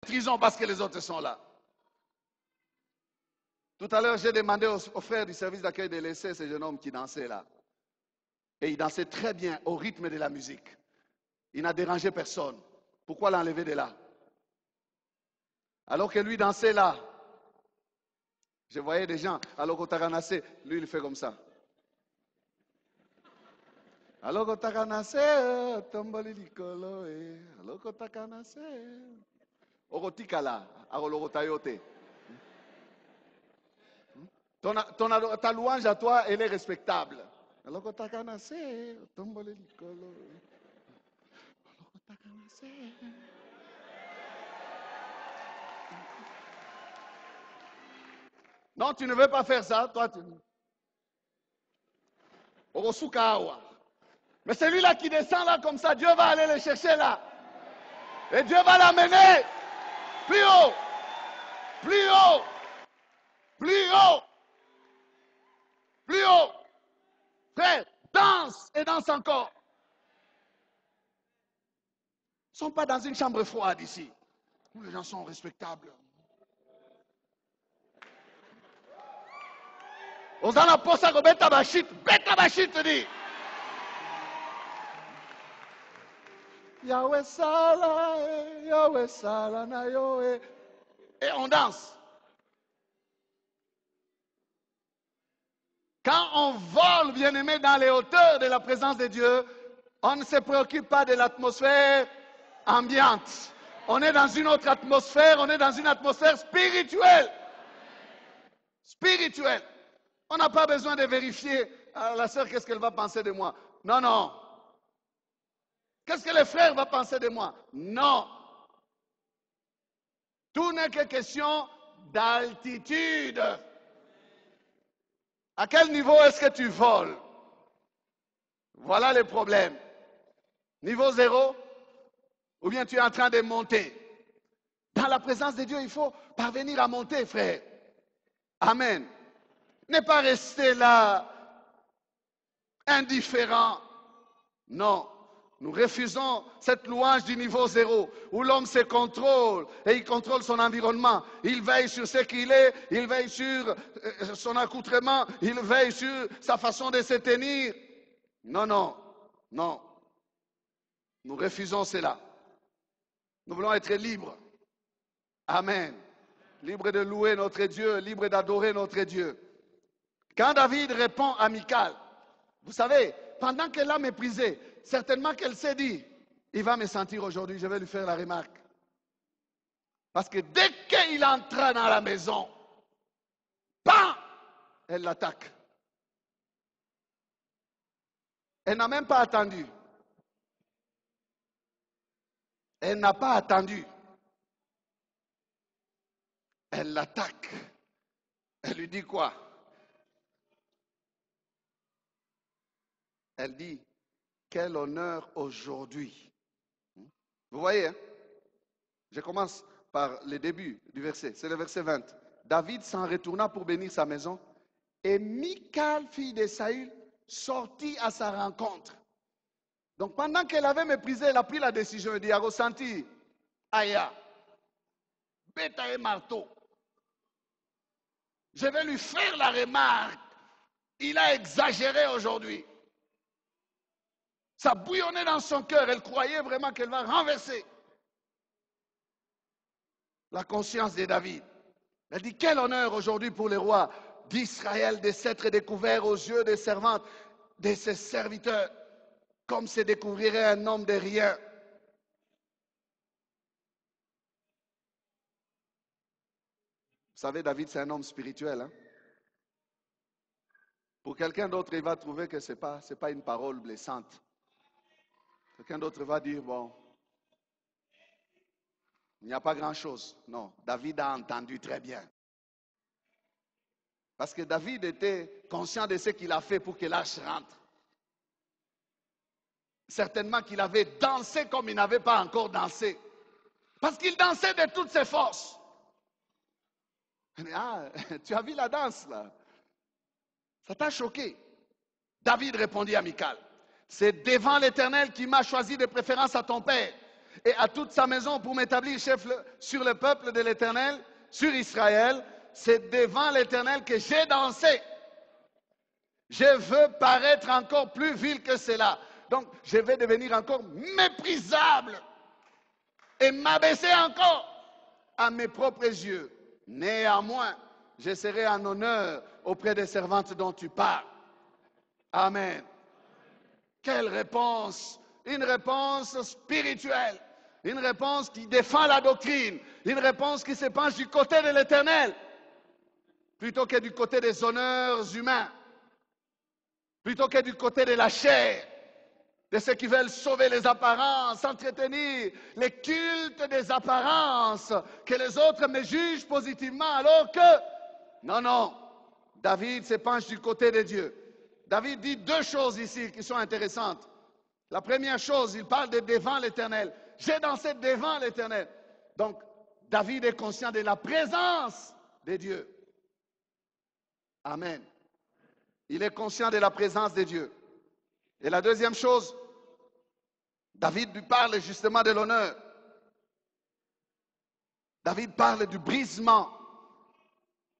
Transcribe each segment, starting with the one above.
maîtrisons parce que les autres sont là. Tout à l'heure, j'ai demandé aux frères du service d'accueil de laisser ce jeune homme qui dansait là. Et il dansait très bien au rythme de la musique. Il n'a dérangé personne. Pourquoi l'enlever de là? Alors que lui dansait là. Je voyais des gens, alors qu'au Taranase, lui il fait comme ça. Alors qu'au Taranase, tomboli likolo, alors qu'au Taranase, orotikala, arologotayote. Ta louange à toi, elle est respectable. Alors qu'au Taranase, tomboli likolo, alors qu'au Taranase. Non, tu ne veux pas faire ça, toi. Orosukawa. Mais celui-là qui descend là comme ça, Dieu va aller le chercher là. Et Dieu va l'amener plus haut, plus haut, plus haut, plus haut. Frère, danse et danse encore. Ils ne sont pas dans une chambre froide ici. Où les gens sont respectables. Osana posa ko beta bashit dit. Yahweh Sala na Yahweh. Et on danse. Quand on vole, bien-aimé, dans les hauteurs de la présence de Dieu, on ne se préoccupe pas de l'atmosphère ambiante. On est dans une autre atmosphère, on est dans une atmosphère spirituelle. Spirituelle. On n'a pas besoin de vérifier, la sœur, qu'est-ce qu'elle va penser de moi. Non, non. Qu'est-ce que le frère va penser de moi? Non. Tout n'est que question d'altitude. À quel niveau est-ce que tu voles? Voilà le problème. Niveau 0, ou bien tu es en train de monter. Dans la présence de Dieu, il faut parvenir à monter, frère. Amen. Ne pas rester là, indifférent. Non. Nous refusons cette louange du niveau 0, où l'homme se contrôle et il contrôle son environnement. Il veille sur ce qu'il est, il veille sur son accoutrement, il veille sur sa façon de se tenir. Non, non, non. Nous refusons cela. Nous voulons être libres. Amen. Libres de louer notre Dieu, libres d'adorer notre Dieu. Quand David répond à Michal, vous savez, pendant qu'elle l'a méprisé, certainement qu'elle s'est dit, il va me sentir aujourd'hui, je vais lui faire la remarque. Parce que dès qu'il entra dans la maison, bam, elle l'attaque. Elle n'a même pas attendu. Elle n'a pas attendu. Elle l'attaque. Elle lui dit quoi? Elle dit, quel honneur aujourd'hui. Vous voyez, hein? Je commence par le début du verset, c'est le verset 20. David s'en retourna pour bénir sa maison et Michal, fille de Saül, sortit à sa rencontre. Donc pendant qu'elle avait méprisé, elle a pris la décision et dit, a ressenti, Aya, bêta et marteau. Je vais lui faire la remarque. Il a exagéré aujourd'hui. Ça bouillonnait dans son cœur. Elle croyait vraiment qu'elle va renverser la conscience de David. Elle dit, quel honneur aujourd'hui pour les rois d'Israël de s'être découvert aux yeux des servantes, de ses serviteurs, comme se découvrirait un homme de rien. Vous savez, David, c'est un homme spirituel. Hein? Pour quelqu'un d'autre, il va trouver que ce n'est pas une parole blessante. Quelqu'un d'autre va dire, bon, il n'y a pas grand-chose. Non, David a entendu très bien. Parce que David était conscient de ce qu'il a fait pour que l'âge rentre. Certainement qu'il avait dansé comme il n'avait pas encore dansé. Parce qu'il dansait de toutes ses forces. Ah, tu as vu la danse là? Ça t'a choqué? David répondit à Michal, c'est devant l'Éternel qui m'a choisi de préférence à ton père, et à toute sa maison pour m'établir chef sur le peuple de l'Éternel, sur Israël. C'est devant l'Éternel que j'ai dansé. Je veux paraître encore plus vil que cela. Donc, je vais devenir encore méprisable et m'abaisser encore à mes propres yeux. Néanmoins, je serai en honneur auprès des servantes dont tu parles. Amen. Quelle réponse! Une réponse spirituelle. Une réponse qui défend la doctrine. Une réponse qui se penche du côté de l'Éternel plutôt que du côté des honneurs humains. Plutôt que du côté de la chair, de ceux qui veulent sauver les apparences, entretenir les cultes des apparences, que les autres me jugent positivement, alors que, non, David se penche du côté de Dieu. David dit deux choses ici qui sont intéressantes. La première chose, il parle de devant l'Éternel. J'ai dansé devant l'Éternel. Donc, David est conscient de la présence de Dieu. Amen. Il est conscient de la présence de Dieu. Et la deuxième chose, David lui parle justement de l'honneur. David parle du brisement.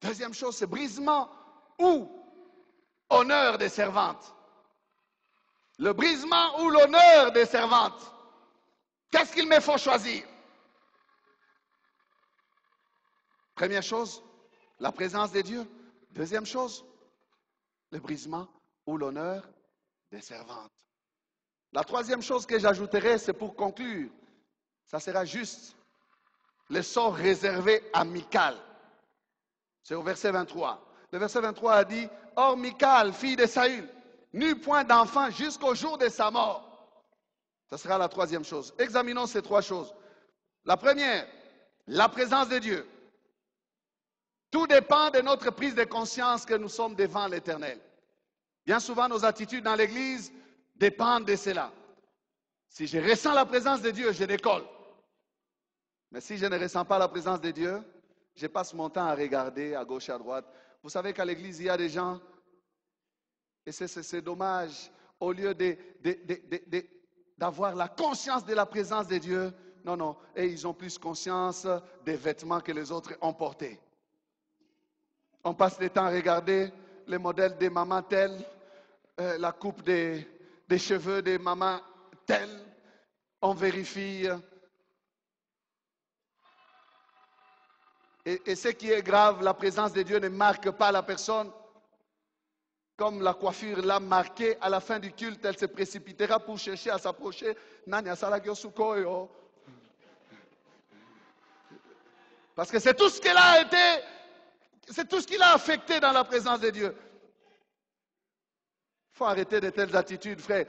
Deuxième chose, c'est brisement ou honneur des servantes. Le brisement ou l'honneur des servantes. Qu'est-ce qu'il me faut choisir? Première chose, la présence de Dieu. Deuxième chose, le brisement ou l'honneur des servantes. La troisième chose que j'ajouterai, c'est pour conclure, ça sera juste le sort réservé à Michal. C'est au verset 23. Le verset 23 a dit, « Or Michal, fille de Saül, n'eut point d'enfant jusqu'au jour de sa mort. » Ça sera la troisième chose. Examinons ces trois choses. La première, la présence de Dieu. Tout dépend de notre prise de conscience que nous sommes devant l'Éternel. Bien souvent, nos attitudes dans l'Église dépendent de cela. Si je ressens la présence de Dieu, je décolle. Mais si je ne ressens pas la présence de Dieu, je passe mon temps à regarder à gauche et à droite. Vous savez qu'à l'Église, il y a des gens, et c'est dommage, au lieu d'avoir la conscience de la présence de Dieu, non, et ils ont plus conscience des vêtements que les autres ont portés. On passe le temps à regarder les modèles des mamans telles, la coupe des cheveux des mamans telles. On vérifie. Et ce qui est grave, la présence de Dieu ne marque pas la personne. Comme la coiffure l'a marqué, à la fin du culte, elle se précipitera pour chercher à s'approcher. Parce que c'est tout ce qu'elle a été. C'est tout ce qui l'a affecté dans la présence de Dieu. Il faut arrêter de telles attitudes, frère.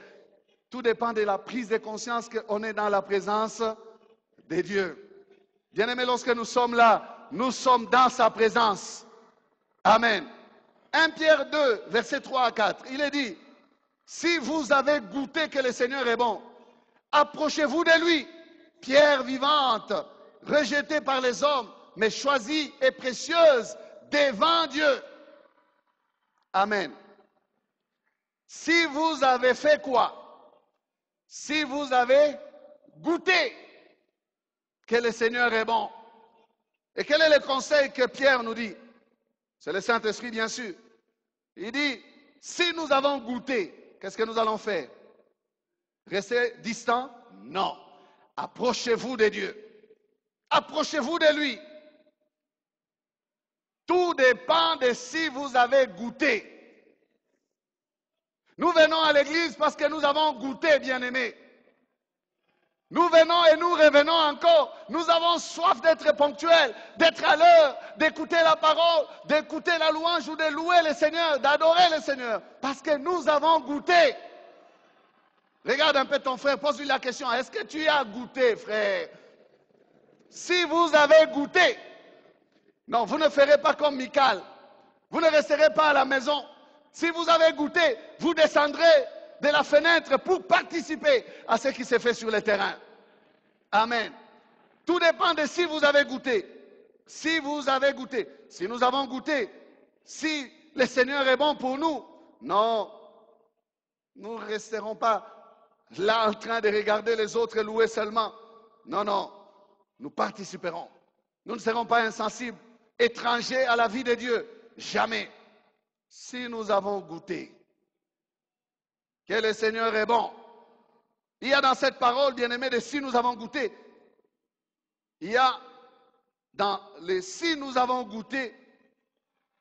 Tout dépend de la prise de conscience qu'on est dans la présence de Dieu. Bien-aimés, lorsque nous sommes là, nous sommes dans sa présence. Amen. 1 Pierre 2, versets 3 à 4, il est dit, si vous avez goûté que le Seigneur est bon, approchez-vous de lui, pierre vivante, rejetée par les hommes, mais choisie et précieuse devant Dieu. Amen. Si vous avez fait quoi? Si vous avez goûté que le Seigneur est bon. Et quel est le conseil que Pierre nous dit? C'est le Saint-Esprit, bien sûr. Il dit, si nous avons goûté, qu'est-ce que nous allons faire? Rester distants? Non. Approchez-vous de Dieu. Approchez-vous de lui. Tout dépend de si vous avez goûté. Nous venons à l'église parce que nous avons goûté, bien-aimés. Nous venons et nous revenons encore. Nous avons soif d'être ponctuels, d'être à l'heure, d'écouter la parole, d'écouter la louange ou de louer le Seigneur, d'adorer le Seigneur. Parce que nous avons goûté. Regarde un peu ton frère, pose-lui la question. Est-ce que tu as goûté, frère? Si vous avez goûté, non, vous ne ferez pas comme Michal. Vous ne resterez pas à la maison. Si vous avez goûté, vous descendrez de la fenêtre pour participer à ce qui se fait sur le terrain. Amen. Tout dépend de si vous avez goûté. Si vous avez goûté. Si nous avons goûté. Si le Seigneur est bon pour nous. Non. Nous ne resterons pas là en train de regarder les autres louer seulement. Non, non, nous participerons. Nous ne serons pas insensibles, étrangers à la vie de Dieu. Jamais. Si nous avons goûté que le Seigneur est bon, il y a dans cette parole, bien-aimé, de si nous avons goûté, il y a dans les si nous avons goûté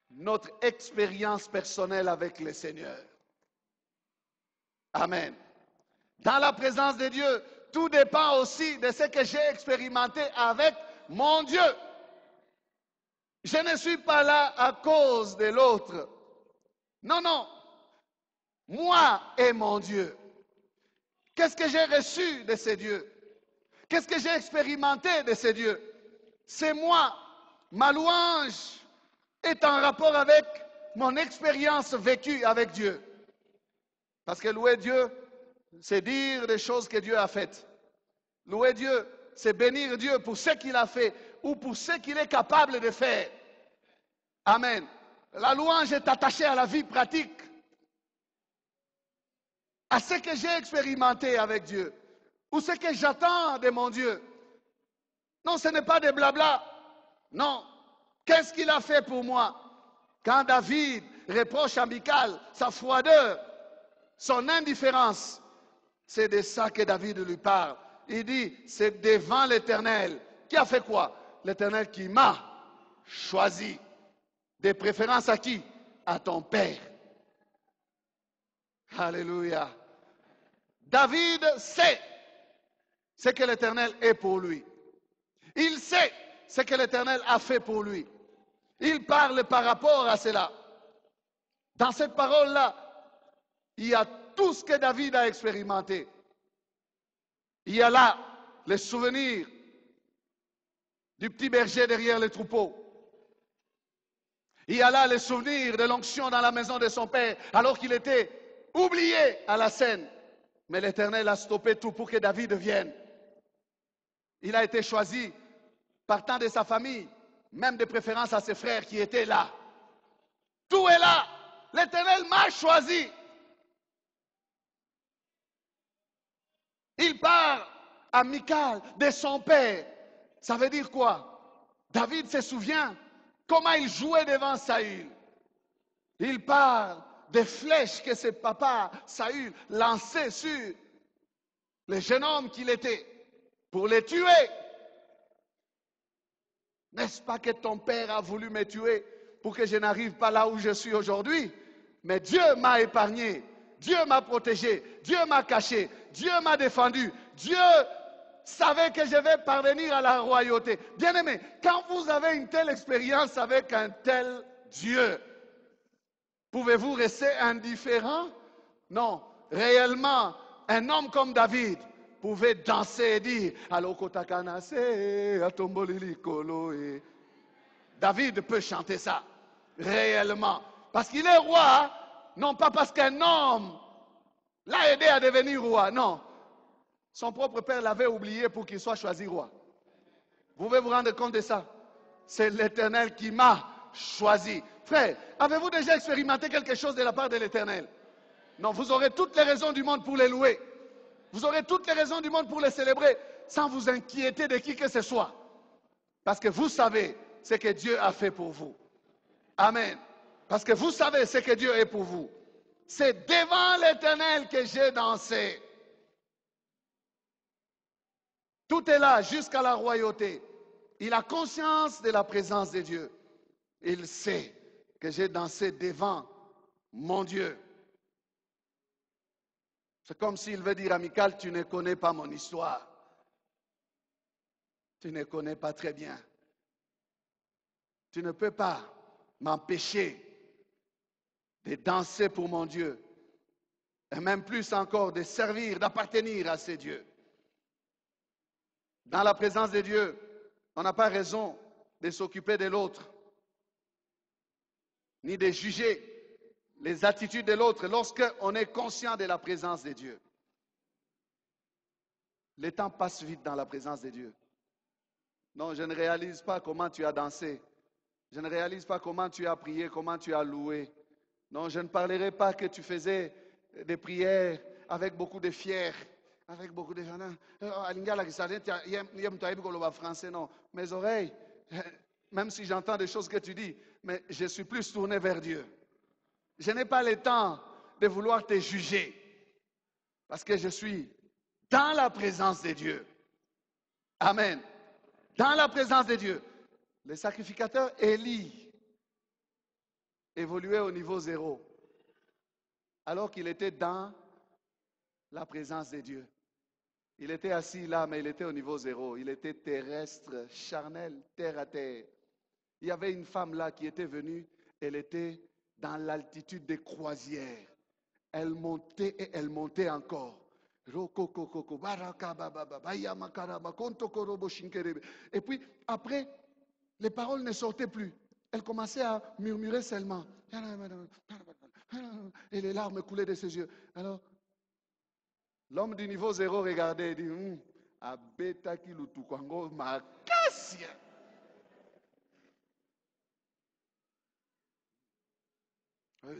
notre expérience personnelle avec le Seigneur. Amen. Dans la présence de Dieu, tout dépend aussi de ce que j'ai expérimenté avec mon Dieu. Je ne suis pas là à cause de l'autre. Non, non. Moi et mon Dieu. Qu'est-ce que j'ai reçu de ces dieux? Qu'est-ce que j'ai expérimenté de ces dieux? C'est moi. Ma louange est en rapport avec mon expérience vécue avec Dieu. Parce que louer Dieu, c'est dire des choses que Dieu a faites. Louer Dieu, c'est bénir Dieu pour ce qu'il a fait ou pour ce qu'il est capable de faire. Amen. La louange est attachée à la vie pratique, à ce que j'ai expérimenté avec Dieu, ou ce que j'attends de mon Dieu. Non, ce n'est pas des blabla. Non. Qu'est-ce qu'il a fait pour moi? Quand David reproche à Michal sa froideur, son indifférence, c'est de ça que David lui parle. Il dit, c'est devant l'Éternel. Qui a fait quoi? L'Éternel qui m'a choisi. De préférence à qui? À ton père. Alléluia. David sait ce que l'Éternel est pour lui. Il sait ce que l'Éternel a fait pour lui. Il parle par rapport à cela. Dans cette parole-là, il y a tout ce que David a expérimenté. Il y a là les souvenirs du petit berger derrière les troupeaux. Il y a là les souvenirs de l'onction dans la maison de son père, alors qu'il était oublié à la scène. Mais l'Éternel a stoppé tout pour que David vienne. Il a été choisi partant de sa famille, même de préférence à ses frères qui étaient là. Tout est là. L'Éternel m'a choisi. Il parle à Michal de son père. Ça veut dire quoi? David se souvient comment il jouait devant Saül. Il parle des flèches que ses papas, Saül, lançait sur le jeune homme qu'il était pour les tuer. N'est-ce pas que ton père a voulu me tuer pour que je n'arrive pas là où je suis aujourd'hui? Mais Dieu m'a épargné, Dieu m'a protégé, Dieu m'a caché, Dieu m'a défendu, Dieu savait que je vais parvenir à la royauté. Bien-aimé, quand vous avez une telle expérience avec un tel Dieu, pouvez-vous rester indifférent? Non, réellement, un homme comme David pouvait danser et dire David peut chanter ça, réellement. Parce qu'il est roi, non pas parce qu'un homme l'a aidé à devenir roi, non. Son propre père l'avait oublié pour qu'il soit choisi roi. Vous pouvez vous rendre compte de ça? C'est l'Éternel qui m'a choisi. Frère, avez-vous déjà expérimenté quelque chose de la part de l'Éternel? Non, vous aurez toutes les raisons du monde pour les louer. Vous aurez toutes les raisons du monde pour les célébrer sans vous inquiéter de qui que ce soit. Parce que vous savez ce que Dieu a fait pour vous. Amen. Parce que vous savez ce que Dieu est pour vous. C'est devant l'Éternel que j'ai dansé. Tout est là jusqu'à la royauté. Il a conscience de la présence de Dieu. Il sait que j'ai dansé devant mon Dieu. C'est comme s'il veut dire à Michal, tu ne connais pas mon histoire. Tu ne connais pas très bien. Tu ne peux pas m'empêcher de danser pour mon Dieu. Et même plus encore, de servir, d'appartenir à ces dieux. Dans la présence de Dieu, on n'a pas raison de s'occuper de l'autre, ni de juger les attitudes de l'autre lorsqu'on est conscient de la présence de Dieu. Le temps passe vite dans la présence de Dieu. Non, je ne réalise pas comment tu as dansé. Je ne réalise pas comment tu as prié, comment tu as loué. Non, je ne parlerai pas que tu faisais des prières avec beaucoup de fier, avec beaucoup de gens. Français, non. Mes oreilles, même si j'entends des choses que tu dis, mais je suis plus tourné vers Dieu. Je n'ai pas le temps de vouloir te juger. Parce que je suis dans la présence de Dieu. Amen. Dans la présence de Dieu. Le sacrificateur Élie évoluait au niveau 0. Alors qu'il était dans la présence de Dieu. Il était assis là, mais il était au niveau 0. Il était terrestre, charnel, terre à terre. Il y avait une femme là qui était venue. Elle était dans l'altitude des croisières. Elle montait et elle montait encore. Et puis, après, les paroles ne sortaient plus. Elle commençait à murmurer seulement. Et les larmes coulaient de ses yeux. Alors, l'homme du niveau 0 regardait et dit, Abetaki lutukwango makasia.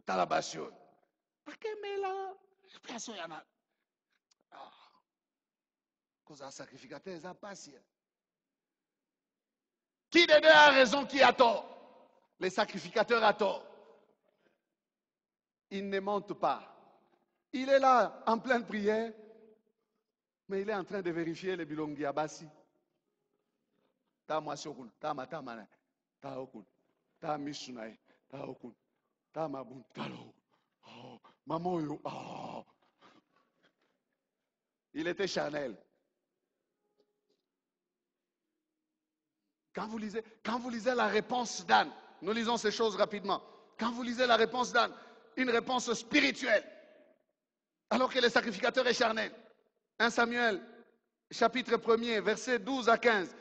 Talabasio. Pakemela. Cause sacrificateur, ça passe. Qui des deux a raison, qui a tort? Les sacrificateurs a tort. Il ne monte pas. Il est là en pleine prière, mais il est en train de vérifier les bilongi abasi. Ta mwasokun, ta matamana, ta okun, ta misunae, ta okun, ta mabun, ta lo. Oh, mamoyo, oh. Il était charnel. Quand vous lisez la réponse d'Anne, nous lisons ces choses rapidement. Quand vous lisez la réponse d'Anne, une réponse spirituelle, alors que le sacrificateur est charnel. 1 Samuel, chapitre 1er, versets 12 à 15.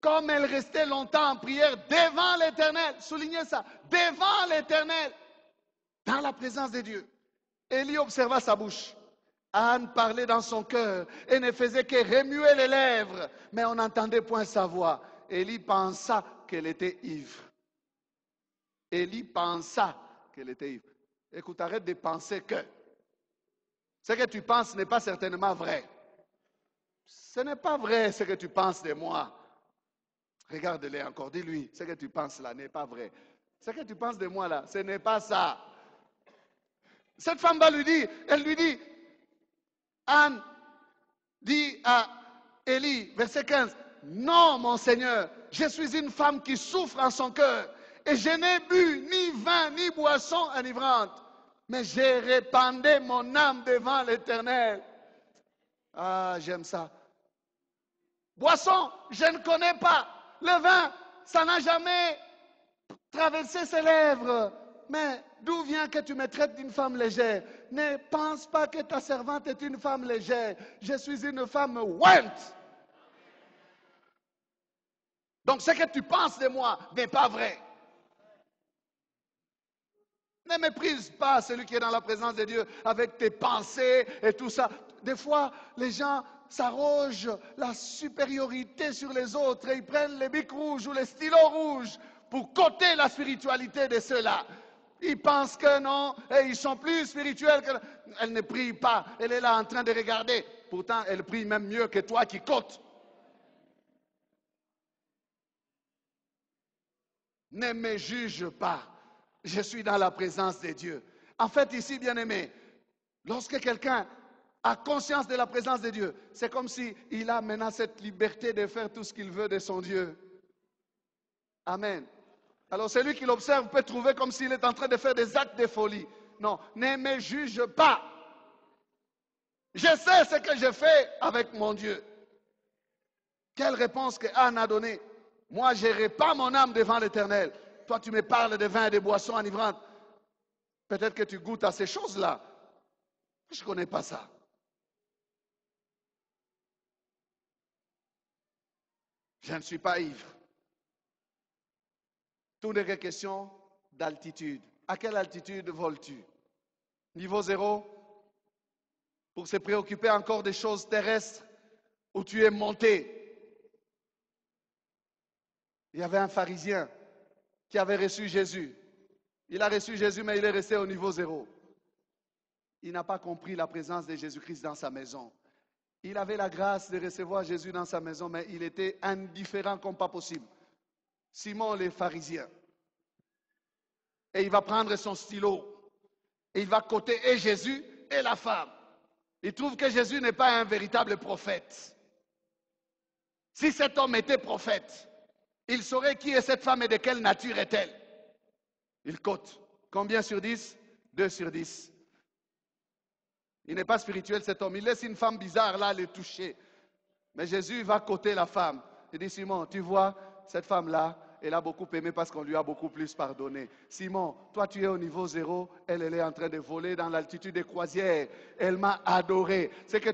Comme elle restait longtemps en prière devant l'Éternel, soulignez ça, devant l'Éternel, dans la présence de Dieu. Élie observa sa bouche. Anne parlait dans son cœur et ne faisait que remuer les lèvres, mais on n'entendait point sa voix. Élie pensa qu'elle était ivre. Élie pensa qu'elle était ivre. Écoute, arrête de penser que. Ce que tu penses n'est pas certainement vrai. Ce n'est pas vrai ce que tu penses de moi. Regarde-le encore, dis-lui, ce que tu penses là n'est pas vrai. Ce que tu penses de moi là, ce n'est pas ça. Cette femme va lui dire, elle lui dit, Anne dit à Élie, verset 15, non mon Seigneur, je suis une femme qui souffre en son cœur et je n'ai bu ni vin ni boisson enivrante, mais j'ai répandu mon âme devant l'Éternel. Ah, j'aime ça. Boisson, je ne connais pas. Le vin, ça n'a jamais traversé ses lèvres. Mais d'où vient que tu me traites d'une femme légère? Ne pense pas que ta servante est une femme légère. Je suis une femme ouinte. Donc ce que tu penses de moi n'est pas vrai. Ne méprise pas celui qui est dans la présence de Dieu avec tes pensées et tout ça. Des fois, les gens s'arrogent la supériorité sur les autres et ils prennent les bics rouges ou les stylos rouges pour coter la spiritualité de ceux-là. Ils pensent que non, et ils sont plus spirituels que... Elle ne prie pas, elle est là en train de regarder. Pourtant, elle prie même mieux que toi qui cotes. Ne me juge pas. Je suis dans la présence de Dieu. En fait, ici, bien-aimé, lorsque quelqu'un a conscience de la présence de Dieu, c'est comme s'il a maintenant cette liberté de faire tout ce qu'il veut de son Dieu. Amen. Alors celui qui l'observe peut trouver comme s'il est en train de faire des actes de folie. Non, ne me juge pas. Je sais ce que je fais avec mon Dieu. Quelle réponse que Anne a donnée? Moi, je répands mon âme devant l'Éternel. Toi, tu me parles de vin et de boissons enivrantes. Peut-être que tu goûtes à ces choses-là. Je ne connais pas ça. Je ne suis pas ivre. Tout n'est que question d'altitude. À quelle altitude voles-tu? Niveau 0? Pour se préoccuper encore des choses terrestres où tu es monté. Il y avait un pharisien qui avait reçu Jésus. Il a reçu Jésus, mais il est resté au niveau 0. Il n'a pas compris la présence de Jésus-Christ dans sa maison. Il avait la grâce de recevoir Jésus dans sa maison, mais il était indifférent comme pas possible. Simon le pharisien. Et il va prendre son stylo. Et il va coter et Jésus et la femme. Il trouve que Jésus n'est pas un véritable prophète. Si cet homme était prophète, il saurait qui est cette femme et de quelle nature est-elle. Il cote. Combien sur 10? 2 sur 10. Il n'est pas spirituel cet homme. Il laisse une femme bizarre là le toucher. Mais Jésus va coter la femme. Il dit, Simon, tu vois, cette femme-là, elle a beaucoup aimé parce qu'on lui a beaucoup plus pardonné. Simon, toi tu es au niveau 0, elle est en train de voler dans l'altitude des croisières. Elle m'a adoré. C'est que